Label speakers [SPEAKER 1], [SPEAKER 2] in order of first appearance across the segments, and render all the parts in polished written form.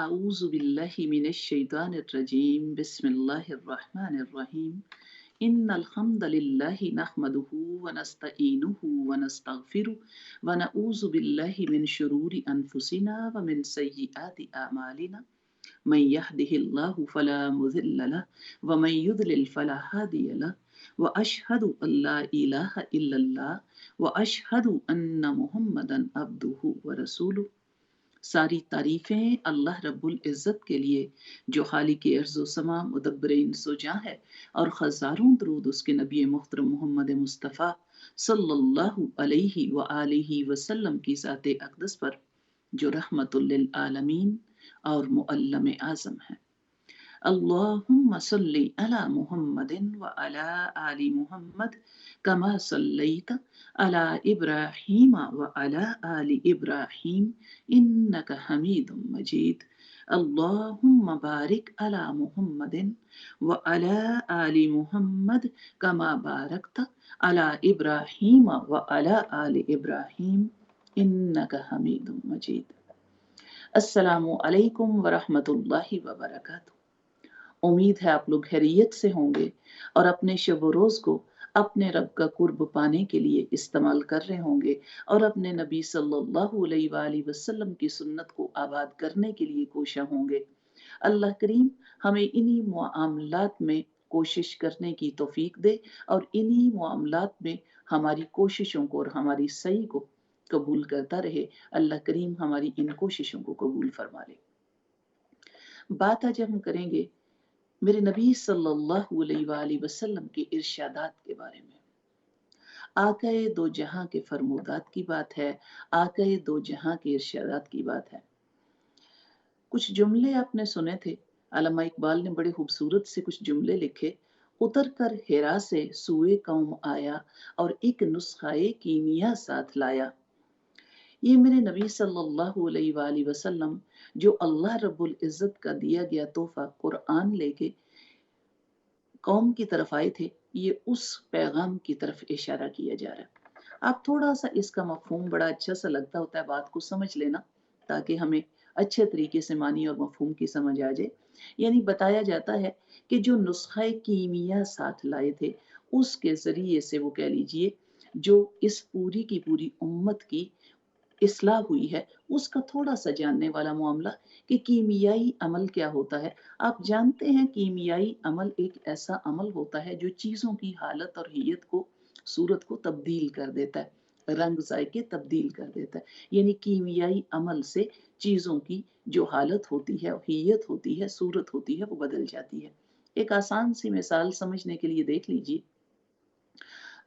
[SPEAKER 1] अऊज़ु बिल्लाहि मिनश शैतानिर रजीम बिस्मिल्लाहिर रहमानिर रहीम इन्नल हम्दलिल्लाहि नहमदुहु व नस्तईनुहु व नस्तगफिरुहु व नऊज़ु बिल्लाहि मिन शुरूरि अनफुसिना व मिन सय्यिआति अमालिना मन यहदिहिल्लाहु फला मुज़िल्ल लहु व मन युद्लिल फला हादिय लहु व अशहदु अल्ला इलाहा इल्लल्लाह व अशहदु अन्ना मुहम्मदन अब्दुहु व रसूलुहु। सारी तारीफ़ें अल्लाह रब्बुल इज़्ज़त के लिए जो खालिक़ अर्ज़ व समा मुदब्बिर इंस व जां है, और हज़ारों दरूद उसके नबी मुहतरम मोहम्मद मुस्तफ़ा सल्लल्लाहु अलैहि व आलिहि वसल्लम की ज़ात अक़दस पर जो रहमतुल लिल आलमीन और मुअल्लम आज़म है। अल्लाहुम्मा सल्लि अला मुहम्मदिन व अला आलि मुहम्मद कमा सल्लैता अला इब्राहीम व अला आलि इब्राहीम इन्नका हमीदुम मजीद। अल्लाहुम्मा बारिक अला मुहम्मदिन व अला आलि मुहम्मद कमा बारकता अला इब्राहीम व अला आलि इब्राहीम इन्नका हमीदुम मजीद। अस्सलामु अलैकुम व रहमतुल्लाहि व बरकातुहू। उम्मीद है आप लोग खैरियत से होंगे और अपने शब व रोज़ को अपने रब का कुर्ब पाने के लिए इस्तेमाल कर रहे होंगे और अपने नबी सल्लल्लाहु अलैहि वसल्लम की सुन्नत को आबाद करने के लिए कोशा होंगे। अल्लाह करीम हमें इन्हीं मामलात में कोशिश करने की तौफीक दे और इन्हीं मामलात में हमारी कोशिशों को और हमारी सही को कबूल करता रहे। अल्लाह करीम हमारी इन कोशिशों को कबूल फरमा ले। बात आज हम करेंगे मेरे नबी सल्लल्लाहु अलैहि वसल्लम के इरशादात के बारे में। आकाए दो जहां के फरमूदात की बात है, आकाए दो जहां के इरशादात की बात है। कुछ जुमले आपने सुने थे, अल्लामा इकबाल ने बड़े खूबसूरत से कुछ जुमले लिखे। उतर कर हिरा से सूए कौम आया और एक नुस्खाए कीमिया साथ लाया। ये मेरे नबी सल्लल्लाहु अलैहि वसल्लम जो अल्लाह रब्बुल इज़्ज़त का दिया गया तोहफा कुरान लेके कौम की तरफ आए थे, ये उस पैगाम की तरफ इशारा किया जा रहा है। आप थोड़ा सा इसका मफहूम बड़ा अच्छा सा लगता होता है, बात को समझ लेना ताकि हमें अच्छे तरीके से मानी और मफहूम की समझ आ जाए। यानी बताया जाता है कि जो नुस्खा कीमिया साथ लाए थे उसके ज़रिए से वो कह लीजिए जो इस पूरी की पूरी उम्मत की इस्लाह हुई है, उसका थोड़ा सा जानने वाला मामला कि कीमियाई अमल क्या होता है। आप जानते हैं कीमियाई अमल एक ऐसा अमल होता है जो चीज़ों की हालत और हियत को, सूरत को तब्दील कर देता है, रंग जायके तब्दील कर देता है। यानी कीमियाई अमल से चीज़ों की जो हालत होती है, हियत होती है, सूरत होती है, वो बदल जाती है। एक आसान सी मिसाल समझने के लिए देख लीजिए।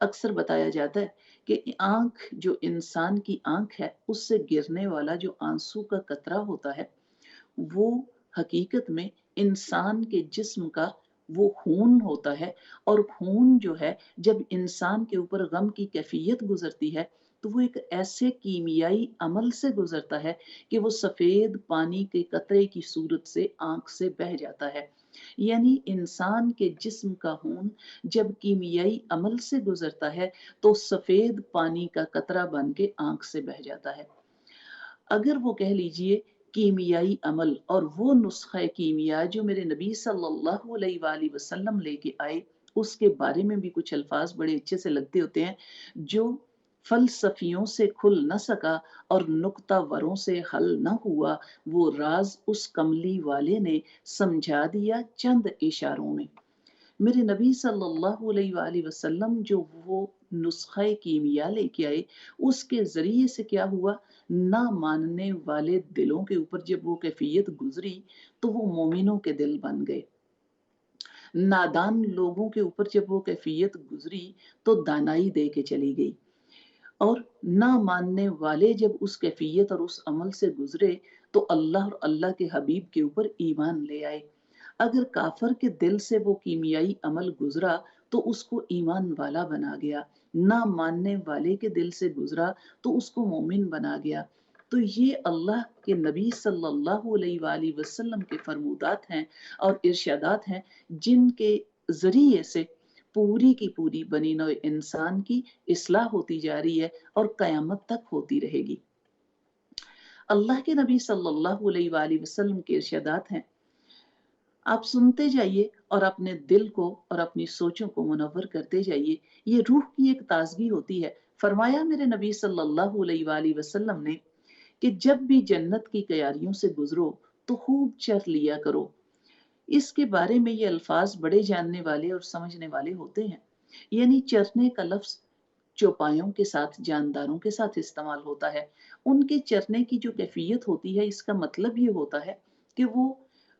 [SPEAKER 1] अक्सर बताया जाता है कि आंख, जो इंसान की आंख है, उससे गिरने वाला जो आंसू का कतरा होता है वो हकीकत में इंसान के जिस्म का वो खून होता है। और खून जो है जब इंसान के ऊपर गम की कैफियत गुजरती है तो वो एक ऐसे कीमियाई अमल से गुजरता है कि वो सफ़ेद पानी के कतरे की सूरत से आंख से बह जाता है। यानी इंसान के जिस्म का खून जब कीमियाई अमल से गुजरता है तो सफ़ेद पानी का कतरा बन के आंख से बह जाता है। अगर वो कह लीजिए कीमियाई अमल और वो नुस्खा कीमिया जो मेरे नबी सल्लल्लाहु अलैहि वसल्लम लेके आए, उसके बारे में भी कुछ अल्फाज बड़े अच्छे से लगते होते हैं जो फलसफियों से खुल न सका और नुक्तावरों से हल न हुआ, वो राज उस कमली वाले ने समझा दिया चंद इशारों में। मेरे नबी सल्लल्लाहु अलैहि वसल्लम जो वो नुस्खा कीमिया लेके आए, उसके ज़रिए से क्या हुआ, ना मानने वाले दिलों के ऊपर जब वो कैफियत गुजरी तो वो मोमिनों के दिल बन गए। नादान लोगों के ऊपर जब वो कैफियत गुजरी तो दानाई दे के चली गई। और ना मानने वाले जब उस कैफियत और उस अमल से गुजरे तो अल्लाह और अल्लाह के हबीब के ऊपर ईमान ले आए। अगर काफर के दिल से वो कीमियाई अमल गुजरा तो उसको ईमान वाला बना गया, ना मानने वाले के दिल से गुजरा तो उसको मोमिन बना गया। तो ये अल्लाह के नबी सल्लल्लाहु अलैहि वसल्लम के फरमूदात हैं और इरशादात हैं जिनके जरिए से पूरी की पूरी बनी नौ इंसान की इस्लाह होती जा रही है और कयामत तक होती रहेगी। अल्लाह के नबी सल्लल्लाहु अलैहि वसल्लम के इरशादात हैं, आप सुनते जाइए और अपने दिल को और अपनी सोचों को मुनव्वर करते जाइए, ये रूह की एक ताजगी होती है। फरमाया मेरे नबी सल्लल्लाहु अलैहि वसल्लम ने कि जब भी जन्नत की तैयारियों से गुजरो तो खूब चर लिया करो। इसके बारे में ये अल्फाज बड़े जानने वाले और समझने वाले होते हैं। यानी चरने का लफ्ज चौपायों के साथ, जानदारों के साथ इस्तेमाल होता है। उनके चरने की जो कैफियत होती है, इसका मतलब ये होता है कि वो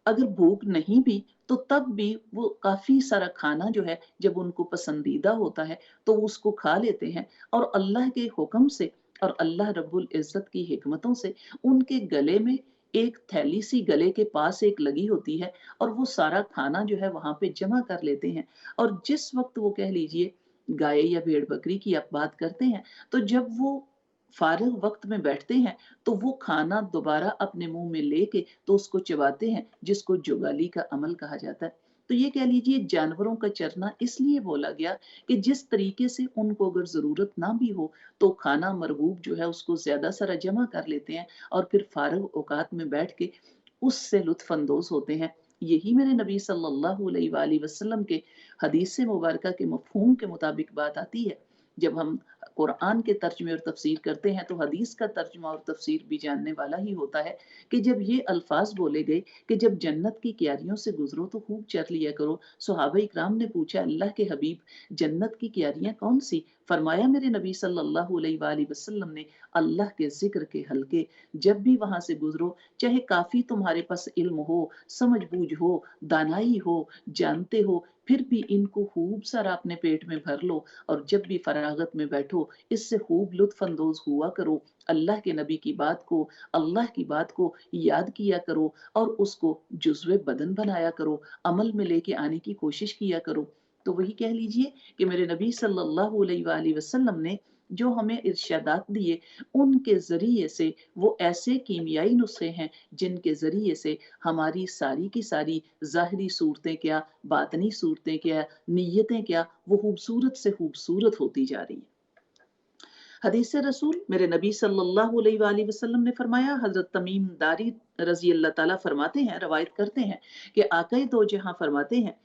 [SPEAKER 1] अगर भूख नहीं भी तो तब भी वो काफी सारा खाना जो है जब उनको पसंदीदा होता है तो उसको खा लेते हैं, और अल्लाह के हुक्म से और अल्लाह रब्बुल इज्जत की हिकमतों से उनके गले में एक थैली सी गले के पास एक लगी होती है, और वो सारा खाना जो है वहां पे जमा कर लेते हैं। और जिस वक्त वो कह लीजिए गाय या भेड़ बकरी की आप बात करते हैं, तो जब वो फारिग वक्त में बैठते हैं तो वो खाना दोबारा अपने मुंह में लेके तो उसको चबाते हैं, जिसको जुगाली का अमल कहा जाता है। तो ये कह लीजिए जानवरों का चरना इसलिए बोला गया कि जिस तरीके से उनको अगर जरूरत ना भी हो तो खाना मरगूब जो है उसको ज्यादा सारा जमा कर लेते हैं और फिर फारिग औकात में बैठ के उससे लुत्फ अंदोज होते हैं। यही मेरे नबी सल्लल्लाहु अलैहि वसल्लम के हदीस मुबारक के मफहूम के मुताबिक बात आती है। जब हम कुरान के तर्जमे और तफसीर करते हैं तो हदीस का तर्जमा और तफसीर भी जानने वाला ही होता है कि जब ये अल्फाज बोले गए कि जब जन्नत की क्यारियों से गुजरो तो खूब चर लिया करो, सहाबा इकराम ने पूछा अल्लाह के हबीब जन्नत की क्यारियां कौन सी? फरमाया मेरे नबी सल्लल्लाहु अलैहि वसल्लम ने अल्लाह के जिक्र के हलके। जब भी वहां से गुजरो, चाहे काफी तुम्हारे पास इल्म हो, समझ बूझ हो, दानाई हो, जानते हो, फिर भी इनको खूब सारा अपने पेट में भर लो, और जब भी फरागत में बैठो इससे खूब लुत्फ अंदोज हुआ करो। अल्लाह के नबी की बात को, अल्लाह की बात को याद किया करो और उसको जुज़्वे बदन बनाया करो, अमल में लेके आने की कोशिश किया करो। तो वही कह लीजिए कि मेरे नबी सल्लल्लाहु अलैहि वसल्लम ने जो हमें इरशादात दिए, उनके जरिए से वो ऐसे कीमियाई नुस्खे हैं जिनके जरिए से हमारी सारी की सारी ज़ाहिरी सूरतें क्या, बातनी सूरतें क्या, नीयतें क्या, वो खूबसूरत से खूबसूरत होती जा रही है। हदीस रसूल मेरे नबी सल्लल्लाहु अलैहि वसल्लम ने फरमाया, हजरत तमीम दारी रजी अल्लाह ताला फरमाते हैं, रवायत करते हैं कि आकाए दो जहां फरमाते हैं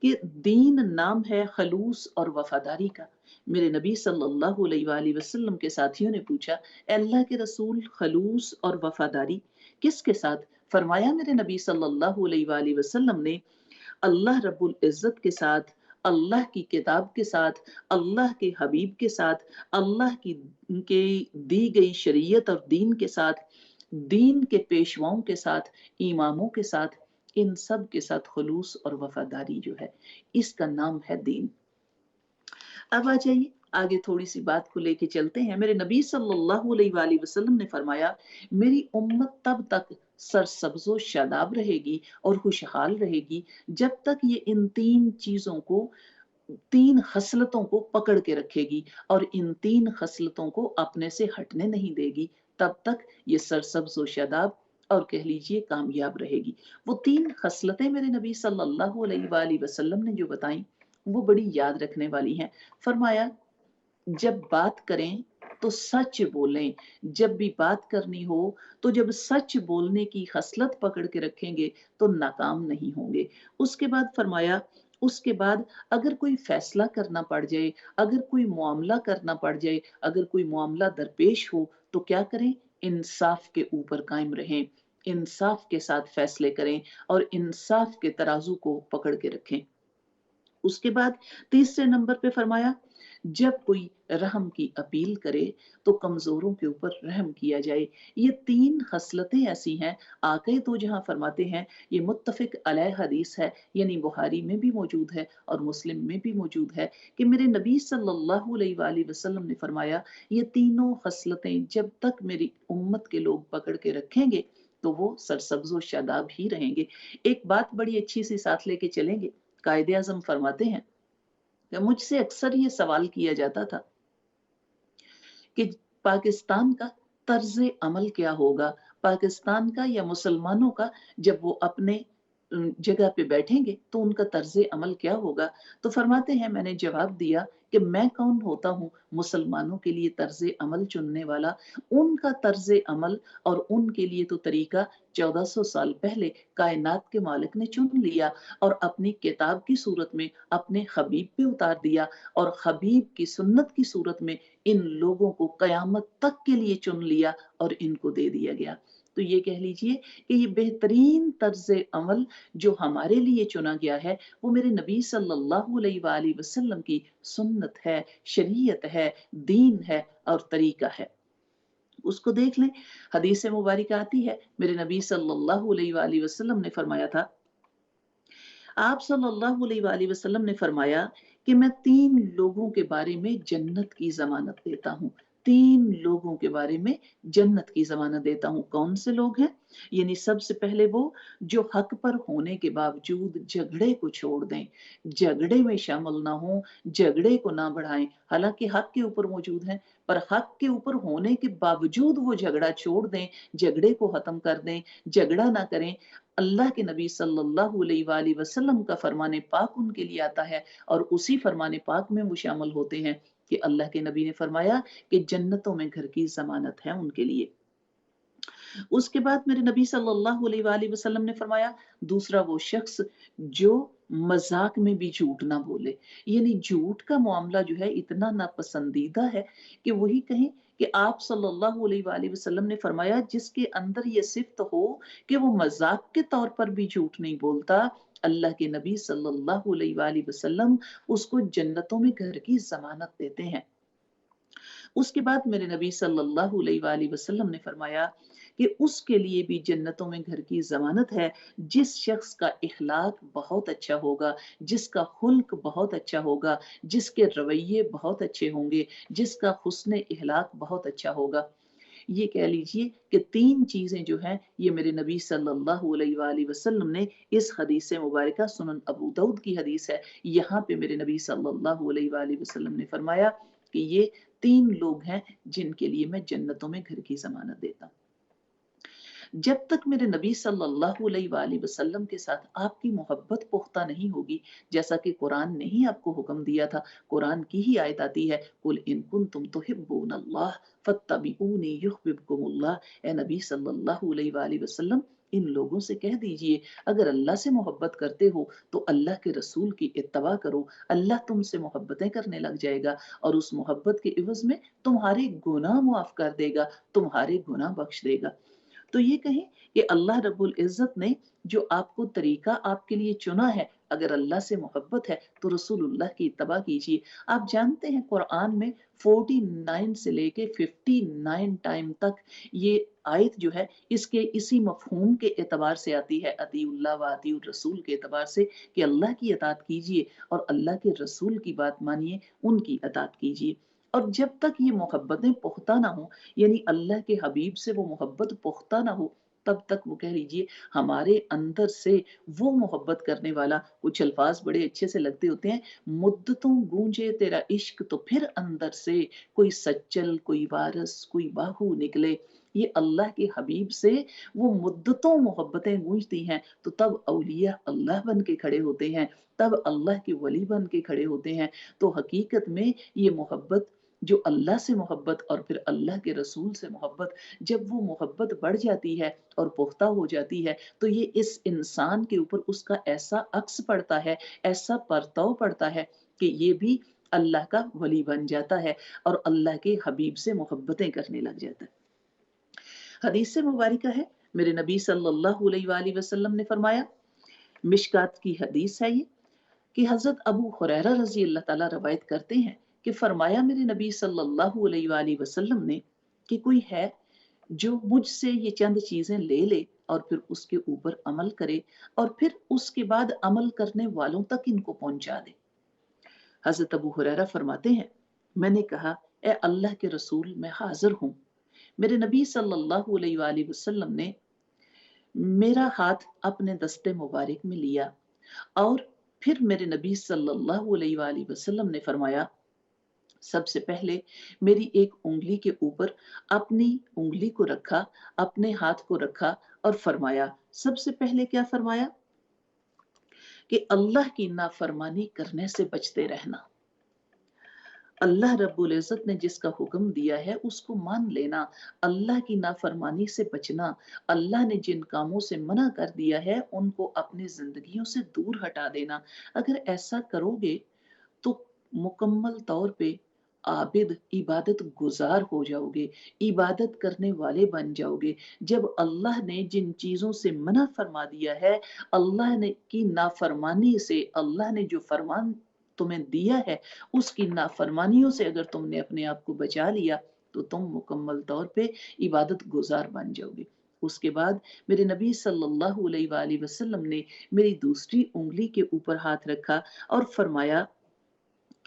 [SPEAKER 1] कि दीन नाम है खलूस और वफादारी का। मेरे नबी सल्लल्लाहु अलैहि वसल्लम के साथियों ने पूछा, अल्लाह के रसूल खलूस और वफादारी किसके साथ? फरमाया मेरे नबी सल्लल्लाहु अलैहि वसल्लम ने अल्लाह रब्बुल इज़्ज़त के साथ, अल्लाह की किताब के साथ, अल्लाह के हबीब के साथ, अल्लाह की के दी गई शरीयत और दीन के साथ, दीन के पेशवाओं के साथ, इमामों के साथ, इन सब के साथ खुलूस और वफादारी जो है, इसका नाम है दीन। अब आ जाइए आगे थोड़ी सी बात को लेके चलते हैं। मेरे नबी सल्लल्लाहु अलैहि वसल्लम ने फरमाया, मेरी उम्मत तब तक सरसब्जो शादाब रहेगी और खुशहाल रहेगी जब तक ये इन तीन चीजों को, तीन खसलतों को पकड़ के रखेगी और इन तीन खसलतों को अपने से हटने नहीं देगी। तब तक ये सरसब्जो शादाब और कह लीजिए कामयाब रहेगी। वो तीन खसलतें मेरे नबी सल्लल्लाहु अलैहि वसल्लम ने जो बताई वो बड़ी याद रखने वाली हैं। फरमाया, जब बात करें तो सच बोलें, जब भी बात करनी हो तो जब सच बोलने की खसलत पकड़ के रखेंगे तो नाकाम नहीं होंगे। उसके बाद फरमाया, उसके बाद अगर कोई फैसला करना पड़ जाए, अगर कोई मामला करना पड़ जाए, अगर कोई मामला दरपेश हो तो क्या करें? इंसाफ के ऊपर कायम रहें, इंसाफ के साथ फैसले करें और इंसाफ के तराजू को पकड़ के रखें। उसके बाद तीसरे नंबर पे फरमाया, जब कोई रहम की अपील करे तो कमजोरों के ऊपर रहम किया जाए। ये तीन खसलतें ऐसी हैं, आके तो जहां फरमाते हैं, ये मुत्तफिक अलैह हदीस है, यानी बुखारी में भी मौजूद है और मुस्लिम में भी मौजूद है कि मेरे नबी सल्लल्लाहु अलैहि वसल्लम ने फरमाया, ये तीनों खसलतें जब तक मेरी उम्मत के लोग पकड़ के रखेंगे तो वो सरसब्जो शादाब ही रहेंगे। एक बात बड़ी अच्छी सी साथ लेके चलेंगे। कायदे आजम फरमाते हैं कि मुझसे अक्सर ये सवाल किया जाता था कि पाकिस्तान का तर्ज अमल क्या होगा, पाकिस्तान का या मुसलमानों का जब वो अपने जगह पे बैठेंगे तो उनका तर्ज अमल क्या होगा? तो फरमाते हैं, मैंने जवाब दिया कि मैं कौन होता हूँ मुसलमानों के लिए तर्ज अमल चुनने वाला। उनका तर्ज अमल और उनके लिए तो तरीका 1400 साल पहले कायनात के मालिक ने चुन लिया और अपनी किताब की सूरत में अपने हबीब पे उतार दिया, और हबीब की सुन्नत की सूरत में इन लोगों को कयामत तक के लिए चुन लिया और इनको दे दिया गया। तो ये कह लीजिए कि ये बेहतरीन तर्ज अमल जो हमारे लिए चुना गया है वो मेरे नबी सल्लल्लाहु अलैहि वसल्लम की सुन्नत है, शरीयत है, दीन है और तरीका है। उसको देख लें, हदीस मुबारक आती है, मेरे नबी सल्लल्लाहु अलैहि वसल्लम ने फरमाया था, आप सल्लल्लाहु अलैहि वसल्लम ने फरमाया कि मैं 3 लोगों के बारे में जन्नत की ज़मानत देता हूँ। 3 लोगों के बारे में जन्नत की ज़मानत देता हूँ। कौन से लोग हैं? यानी सबसे पहले वो जो हक पर होने के बावजूद झगड़े को छोड़ दें, झगड़े में शामिल ना हों, झगड़े को ना बढ़ाएँ। हालाँकि हक के ऊपर मौजूद हैं, पर हक के ऊपर होने के बावजूद वो झगड़ा छोड़ दें, झगड़े को ख़त्म कर दें, झगड़ा ना करें। अल्लाह के नबी सल्लल्लाहु अलैहि वसल्लम का फरमान पाक उनके लिए आता है और उसी फरमान पाक में वो शामिल होते हैं कि अल्लाह के नबी ने फरमाया कि जन्नतों में घर की ज़मानत है उनके लिए। उसके बाद मेरे नबी सल्लल्लाहु अलैहि वसल्लम ने फरमाया, दूसरा वो शख्स जो मजाक में भी झूठ ना बोले। यानी झूठ का मामला जो है इतना नापसंदीदा है कि वही कहें कि आप सल्लल्लाहु अलैहि वसल्लम ने फरमाया जिसके अंदर ये सिफ्त हो कि वो मजाक के तौर पर भी झूठ नहीं बोलता, अल्लाह के नबी सल्लल्लाहु अलैहि वसल्लम उसको जन्नतों में घर की जमानत देते हैं। उसके बाद मेरे नबी सल्लल्लाहु अलैहि वसल्लम ने फरमाया कि उसके लिए भी जन्नतों में घर की ज़मानत है, जिस शख्स का इखलाक बहुत अच्छा होगा, जिसका खुल्क बहुत अच्छा होगा, जिसके रवैये बहुत अच्छे होंगे, जिसका हुस्न इखलाक बहुत अच्छा होगा। ये कह लीजिए कि 3 चीज़ें जो हैं ये मेरे नबी सल्लल्लाहु अलैहि वसल्लम ने इस हदीस मुबारका सुनन अबू दाऊद की हदीस है। यहाँ पे मेरे नबी सल्लल्लाहु अलैहि वसल्लम ने फरमाया कि ये 3 लोग हैं जिनके लिए मैं जन्नतों में घर की ज़मानत देता हूँ। जब तक मेरे नबी सल्लल्लाहु अलैहि वसल्लम के साथ आपकी मोहब्बत पुख्ता नहीं होगी, जैसा कि कुरान ने ही आपको हुक्म दिया था, कुरान की ही आयत आती है, कुल इन कुंतुम तुहिब्बूनल्लाह फत्तबिऊनी युहब्बिबकुमुल्लाह। ए नबी सल्लल्लाहु अलैहि वसल्लम, इन लोगों से कह दीजिए, अगर अल्लाह से मोहब्बत करते हो तो अल्लाह के रसूल की इत्तबा करो, अल्लाह तुमसे मोहब्बतें करने लग जाएगा और उस मोहब्बत के इवज में तुम्हारे गुनाह मुआफ कर देगा, तुम्हारे गुनाह बख्श देगा। तो ये कहें कि अल्लाह रब्बुल इज़्ज़त ने जो आपको तरीका आपके लिए चुना है, अगर अल्लाह से मोहब्बत है तो रसूलुल्लाह की इत्तबा कीजिए। आप जानते हैं कुरान में 49 से लेके 59 टाइम तक ये आयत जो है इसके इसी मफ़हूम के एतबार से आती है, अतीउल्लाह व अतीउर रसूल के एतबार से, कि अल्लाह की अताअत कीजिए और अल्लाह के रसूल की बात मानिए, उनकी अताअत कीजिए। और जब तक ये मोहब्बतें पुख्ता ना हो, यानी अल्लाह के हबीब से वो मोहब्बत पुख्ता ना हो, तब तक वो कह लीजिए हमारे अंदर से वो मोहब्बत करने वाला, कुछ अल्फाज बड़े अच्छे से लगते होते हैं, मुद्दतों गूंजे तेरा इश्क तो फिर अंदर से कोई सच्चल, कोई वारस, कोई बाहू निकले। ये अल्लाह के हबीब से वो मुद्दतों मोहब्बतें गूंजती हैं, तो तब औलिया अल्लाह बन के खड़े होते हैं, तब अल्लाह के वली बन के खड़े होते हैं। तो हकीकत में ये मोहब्बत जो अल्लाह से मोहब्बत और फिर अल्लाह के रसूल से मोहब्बत, जब वो मोहब्बत बढ़ जाती है और पुख्ता हो जाती है, तो ये इस इंसान के ऊपर उसका ऐसा अक्स पड़ता है, ऐसा परताव पड़ता है कि ये भी अल्लाह का वली बन जाता है और अल्लाह के हबीब से मोहब्बतें करने लग जाता है। हदीस से मुबारक है, मेरे नबी सल्लल्लाहु अलैहि वसल्लम ने फरमाया, मिशकात की हदीस है ये, कि हज़रत अबू हुरैरा रज़ी अल्लाह ताला रवायत करते हैं कि फरमाया मेरे नबी सल्लल्लाहु अलैहि वसल्लम ने कि कोई है जो मुझसे ये चंद चीज़ें ले ले और फिर उसके ऊपर अमल करे और फिर उसके बाद अमल करने वालों तक इनको पहुंचा दे। हज़रत अबू हुरैरा फरमाते हैं, मैंने कहा, ए अल्लाह के रसूल, मैं हाजिर हूँ। मेरे नबी सल्लल्लाहु अलैहि वसल्लम ने मेरा हाथ अपने दस्ते मुबारक में लिया और फिर मेरे नबी सल्लल्लाहु अलैहि वसल्लम ने फरमाया, सबसे पहले मेरी एक उंगली के ऊपर अपनी उंगली को रखा, अपने हाथ को रखा और फरमाया, सबसे पहले क्या फरमाया कि अल्लाह की नाफरमानी करने से बचते रहना। अल्लाह रब्बुल इज़्ज़त ने जिसका हुक्म दिया है उसको मान लेना, अल्लाह की नाफरमानी से बचना, अल्लाह ने जिन कामों से मना कर दिया है उनको अपनी ज़िंदगियों से दूर हटा देना। अगर ऐसा करोगे तो मुकम्मल तौर पे आबिद, इबादत गुज़ार हो जाओगे, इबादत करने वाले बन जाओगे। जब अल्लाह ने जिन चीज़ों से मना फरमा दिया है, अल्लाह ने की नाफरमानी से अल्लाह ने जो फरमान तुम्हें दिया है, उसकी नाफरमानियों से अगर तुमने अपने आप को बचा लिया, तो तुम मुकम्मल तौर पे इबादत गुज़ार बन जाओगे। उसके बाद मेरे नबी सल्लल्लाहु अलैहि वसल्लम ने मेरी दूसरी उँगली के ऊपर हाथ रखा और फरमाया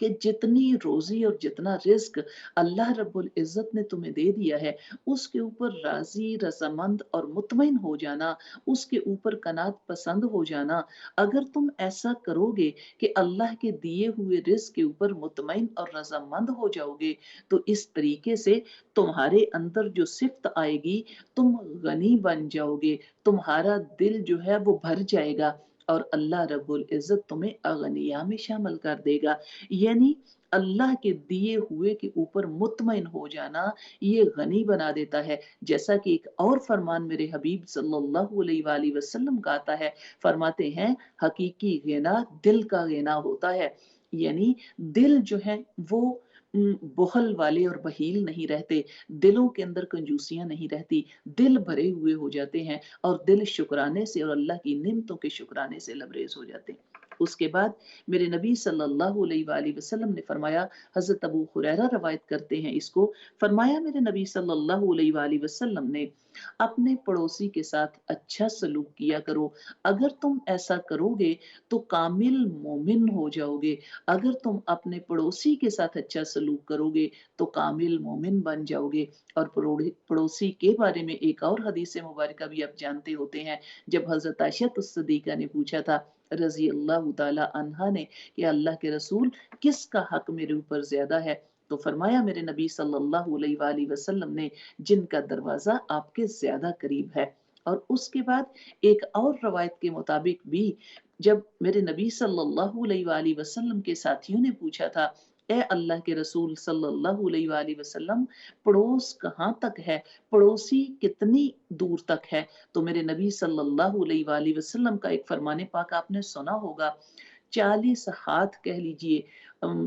[SPEAKER 1] कि जितनी रोज़ी और जितना रिज़्क अल्लाह रब्बुल इज़्ज़त ने तुम्हें दे दिया है, उसके ऊपर राज़ी, रज़ामंद और मुतमईन हो जाना, उसके ऊपर कनात पसंद हो जाना। अगर तुम ऐसा करोगे कि अल्लाह के दिए हुए रिज़्क के ऊपर मुतमईन और रज़ामंद हो जाओगे, तो इस तरीके से तुम्हारे अंदर जो सिफ़्त आएगी, तुम गनी बन जाओगे, तुम्हारा दिल जो है वो भर जाएगा और अल्लाह रब्बुल इज़्ज़त तुम्हें अगनिया में शामिल कर देगा। यानी अल्लाह के दिए हुए के ऊपर मुतमईन हो जाना, ये गनी बना देता है। जैसा कि एक और फरमान मेरे हबीब सल्लल्लाहु अलैहि वसल्लम का आता है, फरमाते हैं हकीकी गिना दिल का गिना होता है। यानी दिल जो है वो बुखल वाले और बहील नहीं रहते, दिलों के अंदर कंजूसियाँ नहीं रहती, दिल भरे हुए हो जाते हैं और दिल शुक्राने से और अल्लाह की नेमतों के शुक्राने से लबरेज़ हो जाते हैं। उसके बाद मेरे नबी सल्लल्लाहु अलैहि वसल्लम ने फरमाया, हज़रत अबू हुरैरा रवायत करते हैं इसको, फरमाया मेरे नबी सल्लल्लाहु अलैहि वसल्लम ने, अपने पड़ोसी के साथ अच्छा सलूक किया करो। अगर तुम ऐसा करोगे तो कामिल मोमिन हो जाओगे। अगर तुम अपने पड़ोसी के साथ अच्छा सलूक करोगे तो कामिल मोमिन बन जाओगे। और पड़ोसी के बारे में एक और हदीस मुबारका भी आप जानते होते हैं, जब हज़रत आयशा सिद्दीक़ा ने पूछा था रज़ी अल्लाह तआला अन्हा ने कि अल्लाह के रसूल किसका हक मेरे ऊपर ज़्यादा है? तो फरमाया मेरे नबी सल्लल्लाहु अलैहि वसल्लम ने, जिनका दरवाज़ा आपके ज़्यादा करीब है। और उसके बाद एक और रवायत के मुताबिक भी जब मेरे नबी सल्लल्लाहु अलैहि वसल्लम के साथियों ने पूछा था, ए अल्लाह के रसूल सल्लल्लाहु अलैहि वसल्लम, पड़ोस कहाँ तक है? पड़ोसी कितनी दूर तक है? तो मेरे नबी सल्लल्लाहु अलैहि वसल्लम का एक फरमाने पाक आपने सुना होगा, 40 हाथ कह लीजिए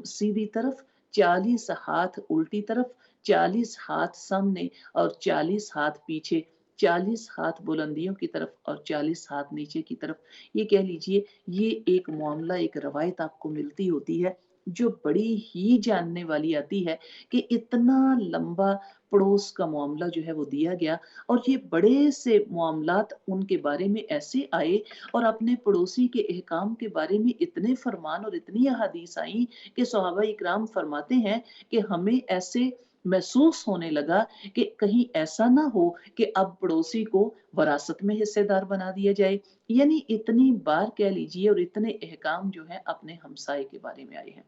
[SPEAKER 1] सीधी तरफ, 40 हाथ उल्टी तरफ, 40 हाथ सामने और 40 हाथ पीछे, 40 हाथ बुलंदियों की तरफ और 40 हाथ नीचे की तरफ। ये कह लीजिए ये एक मामला, एक रवायत आपको मिलती होती है जो बड़ी ही जानने वाली आती है कि इतना लंबा पड़ोस का मामला जो है वो दिया गया और ये बड़े से मामलात उनके बारे में ऐसे आए और अपने पड़ोसी के अहकाम के बारे में इतने फरमान और इतनी अहादीस आई कि सहाबा इकराम फरमाते हैं कि हमें ऐसे महसूस होने लगा कि कहीं ऐसा ना हो कि अब पड़ोसी को वरासत में हिस्सेदार बना दिया जाए। यानी इतनी बार कह लीजिए और इतने अहकाम जो है अपने हमसाए के बारे में आए हैं।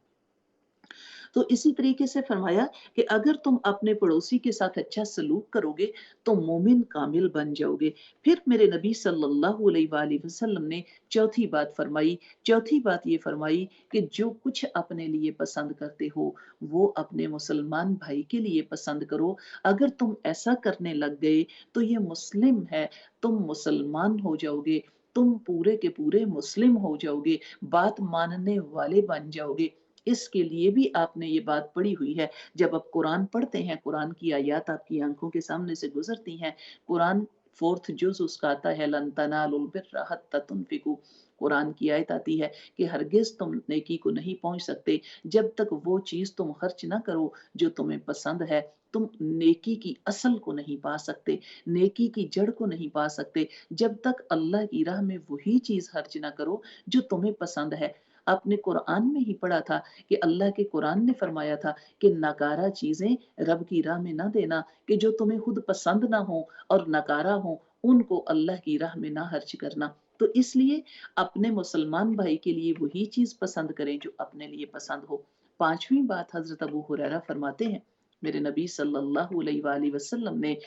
[SPEAKER 1] तो इसी तरीके से फरमाया कि अगर तुम अपने पड़ोसी के साथ अच्छा सलूक करोगे तो मोमिन कामिल बन जाओगे। फिर मेरे नबी सल्लल्लाहु अलैहि वसल्लम ने चौथी बात फरमाई, चौथी बात ये फरमाई कि जो कुछ अपने लिए पसंद करते हो वो अपने मुसलमान भाई के लिए पसंद करो। अगर तुम ऐसा करने लग गए तो ये मुस्लिम है, तुम मुसलमान हो जाओगे, तुम पूरे के पूरे मुस्लिम हो जाओगे, बात मानने वाले बन जाओगे। इसके लिए भी आपने ये बात पढ़ी हुई है। जब आप कुरान पढ़ते हैं, कुरान की आयत आपकी आँखों के सामने से गुज़रती हैं। कुरान 4th जुज़ उसका आता है, लन तनालुल बिर्रा हत्ता तुनफिकू। कुरान की आयत आती है कि हरगिज़ तुम नेकी को नहीं पहुँच सकते जब तक वो चीज़ तुम खर्च ना करो जो तुम्हें पसंद है। तुम नेकी की असल को नहीं पा सकते, नेकी की जड़ को नहीं पा सकते जब तक अल्लाह की राह में वही चीज़ खर्च ना करो जो तुम्हें पसंद है। आपने कुरान में ही पढ़ा था कि अल्लाह के कुरान ने फरमाया था कि नकारा चीज़ें रब की राह में ना देना, कि जो तुम्हें खुद पसंद ना हो और नकारा हो, उनको अल्लाह की राह में ना खर्च करना। तो इसलिए अपने मुसलमान भाई के लिए वही चीज़ पसंद करें जो अपने लिए पसंद हो। 5वीं बात हज़रत अबू हुरैरा फरमाते हैं, मेरे नबी सल्लल्लाहु अलैहि वसल्लम ने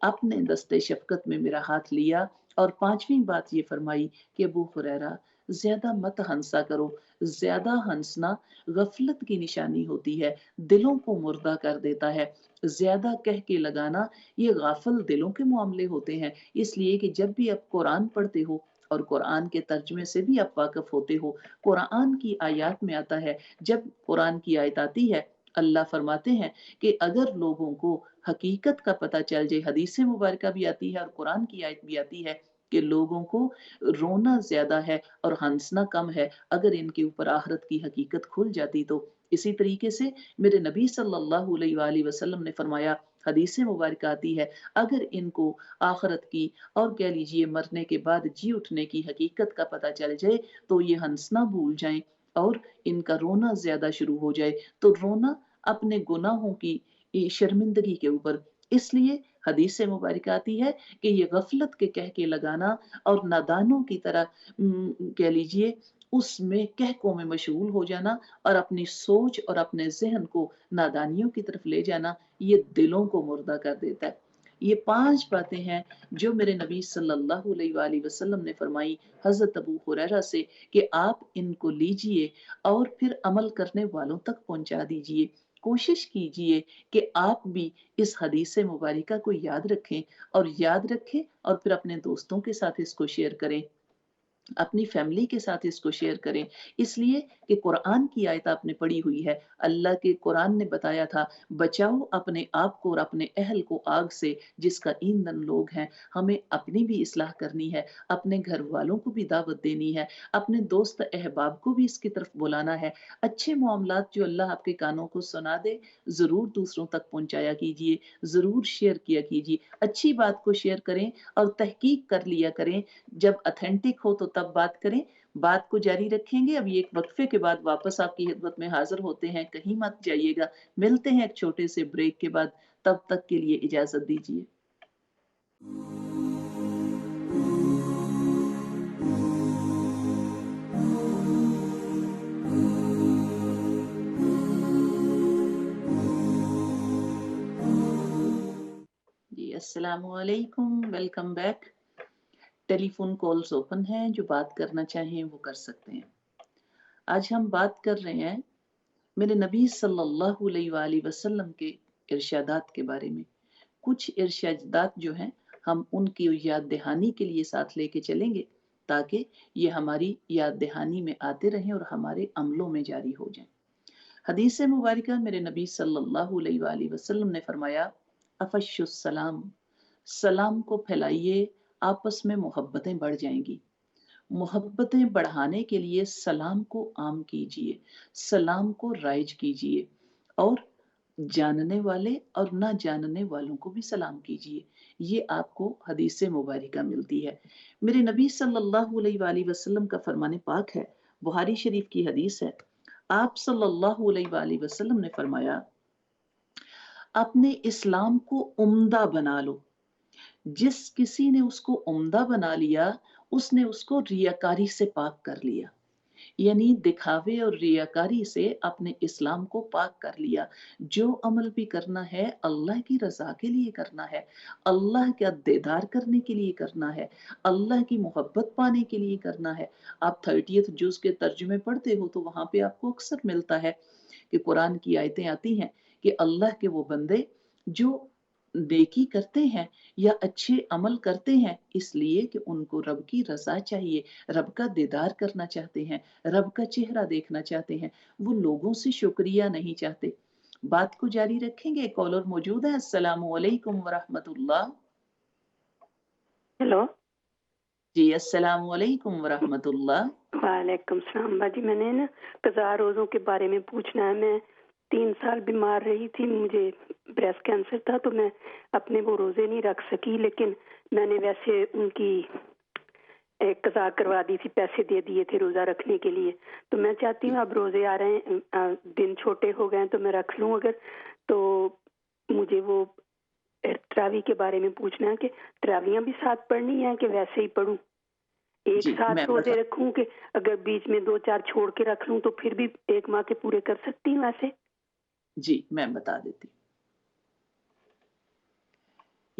[SPEAKER 1] अपने दस्ते शफ़क़त में मेरा हाथ लिया और 5वीं बात ये फरमाई कि अबू हुरैरा, ज्यादा मत हंसा करो। ज्यादा हंसना गफलत की निशानी होती है, दिलों को मुर्दा कर देता है। ज्यादा कह के लगाना ये गाफिल दिलों के मामले होते हैं। इसलिए कि जब भी आप कुरान पढ़ते हो और कुरान के तर्जुमे से भी आप वाकिफ होते हो, कुरान की आयत में आता है, जब कुरान की आयत आती है अल्लाह फरमाते हैं कि अगर लोगों को हकीकत का पता चल जाए, हदीस मुबारक भी आती है और कुरान की आयत भी आती है कि लोगों को रोना ज्यादा है और हंसना कम है, अगर इनके ऊपर आखिरत की हकीकत खुल जाती तो। इसी तरीके से मेरे नबी सल्लल्लाहु अलैहि वसल्लम ने फरमाया, हदीस मुबारक आती है, अगर इनको आखिरत की और कह लीजिए मरने के बाद जी उठने की हकीकत का पता चल जाए तो ये हंसना भूल जाएं और इनका रोना ज्यादा शुरू हो जाए। तो रोना अपने गुनाहों की शर्मिंदगी के ऊपर। इसलिए हदीस से मुबारक आती है कि ये गफलत के कह के लगाना और नादानों की तरह कह लीजिए उसमें कहकों में मशगूल हो जाना और अपनी सोच और अपने जहन को नादानियों की तरफ ले जाना, ये दिलों को मुर्दा कर देता है। ये 5 बातें हैं जो मेरे नबी सल्लल्लाहु अलैहि वसल्लम ने फरमाई हजरत अबू हुरैरा से कि आप इनको लीजिए और फिर अमल करने वालों तक पहुंचा दीजिए। कोशिश कीजिए कि आप भी इस हदीस मुबारका को याद रखें और फिर अपने दोस्तों के साथ इसको शेयर करें, अपनी फैमिली के साथ इसको शेयर करें। इसलिए कि कुरान की आयत आपने पढ़ी हुई है, अल्लाह के कुरान ने बताया था, बचाओ अपने आप को और अपने अहल को आग से जिसका ईंधन लोग हैं। हमें अपनी भी इस्लाह करनी है, अपने घर वालों को भी दावत देनी है, अपने दोस्त अहबाब को भी इसकी तरफ बुलाना है। अच्छे मामलात जो अल्लाह आपके कानों को सुना दे, ज़रूर दूसरों तक पहुंचाया कीजिए, ज़रूर शेयर किया कीजिए। अच्छी बात को शेयर करें और तहकीक कर लिया करें, जब ऑथेंटिक हो तो तब बात करें। बात को जारी रखेंगे। अभी एक वक्फे के बाद वापस आपकी खिदमत में हाजिर होते हैं, कहीं मत जाइएगा। मिलते हैं एक छोटे से ब्रेक के बाद, तब तक के लिए इजाजत दीजिए। जी अस्सलाम वालेकुम, welcome back. Telephone calls open हैं, जो बात करना चाहें वो कर सकते हैं। आज हम बात कर रहे हैं मेरे नबी सल्लल्लाहु अलैहि वसल्लम के इरशादात के बारे में। कुछ इरशादात जो हैं हम उनकी याद दहानी के लिए साथ लेके चलेंगे ताकि ये हमारी याद दहानी में आते रहें और हमारे अमलों में जारी हो जाएं। हदीस मुबारक मेरे नबी सल्लल्लाहु अलैहि वसल्लम ने फरमाया, अफशुस सलाम, सलाम को फैलाइए, आपस में मोहब्बतें बढ़ जाएंगी। मोहब्बतें बढ़ाने के लिए सलाम को आम कीजिए, सलाम को राइज कीजिए और जानने वाले और ना जानने वालों को भी सलाम कीजिए। ये आपको हदीस मुबारका मिलती है। मेरे नबी सल्लल्लाहु अलैहि वसल्लम का फरमाने पाक है, बुहारी शरीफ की हदीस है। आप सल्लल्लाहु अलैहि वसल्लम ने फरमाया, अपने इस्लाम को उम्दा बना लो। जिस किसी ने उसको उम्दा बना लिया, उसने उसको रियाकारी से पाक कर लिया। यानी दिखावे और रियाकारी से अपने इस्लाम को पाक कर लिया। जो अमल भी करना है अल्लाह की रजा के लिए करना है, अल्लाह का दीदार करने के लिए करना है, अल्लाह की मोहब्बत पाने के लिए करना है। आप 30th जुज के तर्जुमे पढ़ते हो तो वहां पे आपको अक्सर मिलता है कि कुरान की आयतें आती हैं कि अल्लाह के वो बंदे जो नेकी करते हैं या अच्छे अमल करते हैं इसलिए कि उनको रब की रजा चाहिए, रब का दीदार करना चाहते हैं, रब का चेहरा देखना चाहते हैं, वो लोगों से शुक्रिया नहीं चाहते। बात को जारी रखेंगे, कॉलर मौजूद है। अस्सलाम वालेकुम वरहमतुल्लाह।
[SPEAKER 2] हेलो
[SPEAKER 1] जी अस्सलाम वालेकुम वरहमतुल्लाह।
[SPEAKER 2] वालेकुम सलाम बाजी। मैंने ना कज़ा रोज़ों के बारे में पूछना है। मैं 3 साल बीमार रही थी, मुझे ब्रेस्ट कैंसर था, तो मैं अपने वो रोज़े नहीं रख सकी, लेकिन मैंने वैसे उनकी एक कज़ा करवा दी थी, पैसे दे दिए थे रोज़ा रखने के लिए। तो मैं चाहती हूँ अब रोज़े आ रहे हैं, दिन छोटे हो गए हैं तो मैं रख लूँ अगर, तो मुझे वो तरावी के बारे में पूछना है कि तरावियाँ भी साथ पढ़नी है कि वैसे ही पढ़ूँ? एक
[SPEAKER 1] जी
[SPEAKER 2] साथ
[SPEAKER 1] मैं
[SPEAKER 2] रोजे
[SPEAKER 1] बता
[SPEAKER 2] रखूं कि अगर बीच में 2-4 छोड़ के रख लूं तो फिर भी 1 माह के पूरे कर सकती हूँ ऐसे?
[SPEAKER 1] जी मैं बता देती हूँ।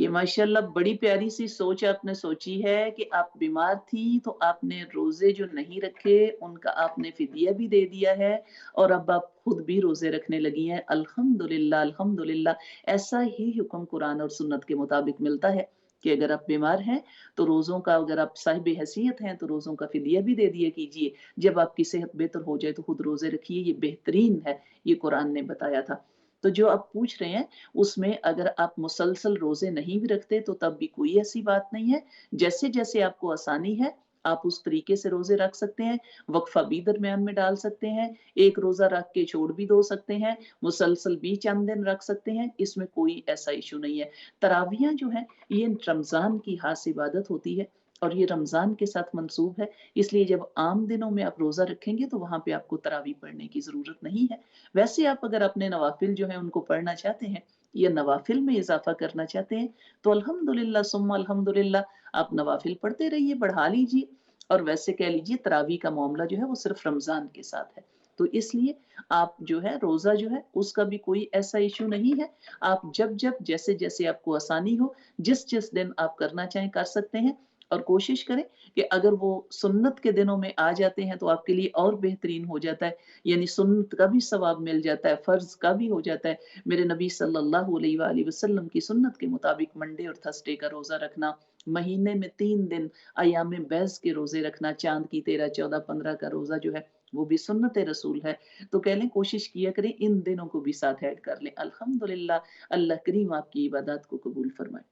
[SPEAKER 1] ये माशाल्लाह बड़ी प्यारी सी सोच आपने सोची है कि आप बीमार थी तो आपने रोजे जो नहीं रखे उनका आपने फिदिया भी दे दिया है और अब आप खुद भी रोजे रखने लगी हैं। अल्हम्दुलिल्लाह, अल्हम्दुलिल्लाह। ऐसा ही हुक्म कुरान और सुन्नत के मुताबिक मिलता है कि अगर आप बीमार हैं तो रोजों का, अगर आप साहिब हैसियत हैं तो रोजों का फिदिया भी दे दिया कीजिए। जब आपकी सेहत बेहतर हो जाए तो खुद रोजे रखिए, ये बेहतरीन है, ये कुरान ने बताया था। तो जो आप पूछ रहे हैं उसमें अगर आप मुसलसल रोजे नहीं भी रखते तो तब भी कोई ऐसी बात नहीं है। जैसे जैसे आपको आसानी है आप उस तरीके से रोजे रख सकते हैं, वक्फा भी दरमियान में डाल सकते हैं, एक रोजा रख के छोड़ भी दो सकते हैं, मुसलसल भी चंद दिन रख सकते हैं, इसमें कोई ऐसा इशू नहीं है। तरावियां जो है ये रमजान की खास इबादत होती है और ये रमजान के साथ मंसूब है, इसलिए जब आम दिनों में आप रोजा रखेंगे तो वहां पे आपको तरावी पढ़ने की जरूरत नहीं है। वैसे आप अगर अपने नवाफिल जो है उनको पढ़ना चाहते हैं या नवाफिल में इजाफा करना चाहते हैं तो अल्हम्दुलिल्लाह सुम्मा अल्हम्दुलिल्लाह आप नवाफिल पढ़ते रहिए, बढ़ा लीजिए। और वैसे कह लीजिए तरावी का मामला जो है वो सिर्फ रमजान के साथ है, तो इसलिए आप जो है रोजा जो है उसका भी कोई ऐसा इशू नहीं है। आप जब जब जैसे जैसे आपको आसानी हो, जिस जिस दिन आप करना चाहें कर सकते हैं। और कोशिश करें कि अगर वो सुन्नत के दिनों में आ जाते हैं तो आपके लिए और बेहतरीन हो जाता है, यानी सुन्नत का भी सवाब मिल जाता है, फर्ज का भी हो जाता है। मेरे नबी सल्लल्लाहु अलैहि वसल्लम की सुन्नत के मुताबिक मंडे और थर्सडे का रोजा रखना, महीने में 3 दिन अयाम बैस के रोजे रखना, चांद की 13, 14, 15 का रोजा जो है वो भी सुन्नत रसूल है। तो कह लें कोशिश किया करें इन दिनों को भी साथ ऐड कर लें। अल्हम्दुलिल्लाह, अल्लाह करीम आपकी इबादत को कबूल फरमाए।